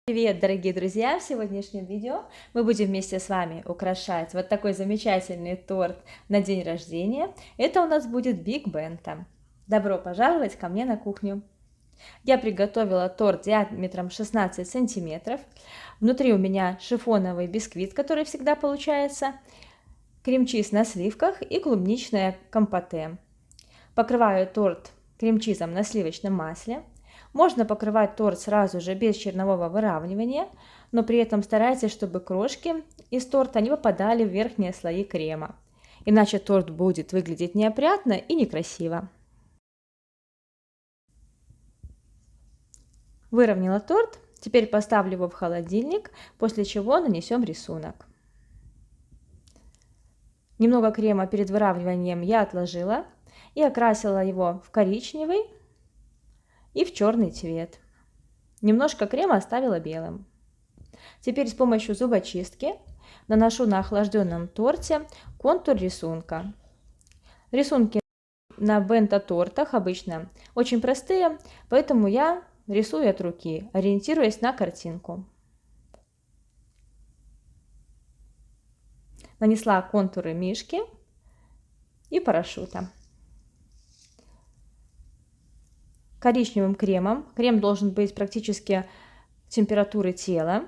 Привет, дорогие друзья! В сегодняшнем видео мы будем вместе с вами украшать вот такой замечательный торт на день рождения. Это у нас будет Биг Бенто. Добро пожаловать ко мне на кухню! Я приготовила торт диаметром 16 сантиметров. Внутри у меня шифоновый бисквит, который всегда получается, крем-чиз на сливках и клубничное компоте. Покрываю торт крем-чизом на сливочном масле. Можно покрывать торт сразу же без чернового выравнивания, но при этом старайтесь, чтобы крошки из торта не попадали в верхние слои крема. Иначе торт будет выглядеть неопрятно и некрасиво. Выровняла торт, теперь поставлю его в холодильник, после чего нанесем рисунок. Немного крема перед выравниванием я отложила и окрасила его в коричневый и в черный цвет. Немножко крема оставила белым. Теперь с помощью зубочистки наношу на охлажденном торте контур рисунка. Рисунки на бенто-тортах обычно очень простые, поэтому я рисую от руки, ориентируясь на картинку. Нанесла контуры мишки и парашюта. Коричневым кремом. Крем должен быть практически температуры тела.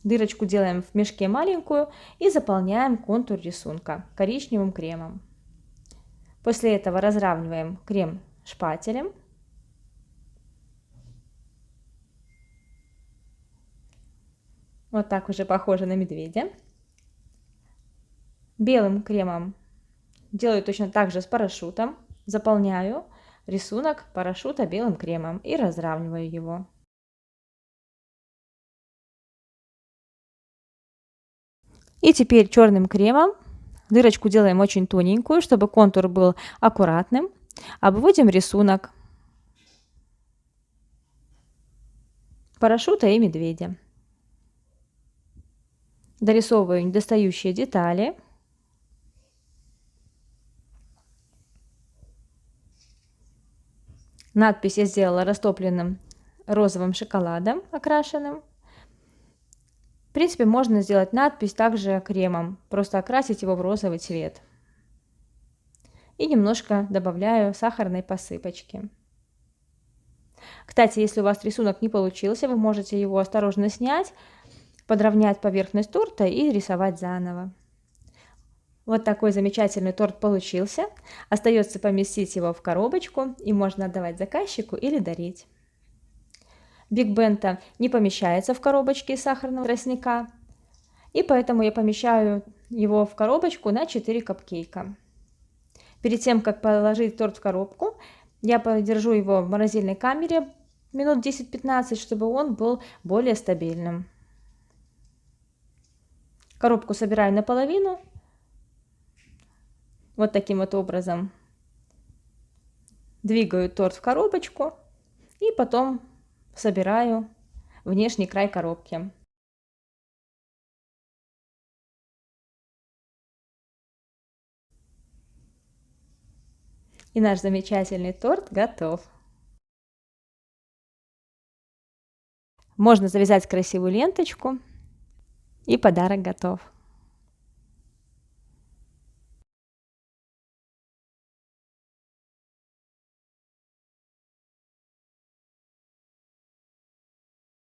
Дырочку делаем в мешке маленькую и заполняем контур рисунка коричневым кремом. После этого разравниваем крем шпателем. Вот так уже похоже на медведя. Белым кремом делаю точно так же с парашютом. Заполняю рисунок парашюта белым кремом и разравниваю его. И теперь черным кремом дырочку делаем очень тоненькую, чтобы контур был аккуратным. Обводим рисунок парашюта и медведя. Дорисовываю недостающие детали. Надпись я сделала растопленным розовым шоколадом окрашенным. В принципе, можно сделать надпись также кремом, просто окрасить его в розовый цвет. И немножко добавляю сахарной посыпочки. Кстати, если у вас рисунок не получился, вы можете его осторожно снять, подровнять поверхность торта и рисовать заново. Вот такой замечательный торт получился. Остается поместить его в коробочку, и можно отдавать заказчику или дарить. Биг Бенто не помещается в коробочке из сахарного тростника, и поэтому я помещаю его в коробочку на 4 капкейка. Перед тем, как положить торт в коробку, я подержу его в морозильной камере минут 10-15, чтобы он был более стабильным. Коробку собираю наполовину. Вот таким вот образом двигаю торт в коробочку и потом собираю внешний край коробки. И наш замечательный торт готов. Можно завязать красивую ленточку, и подарок готов.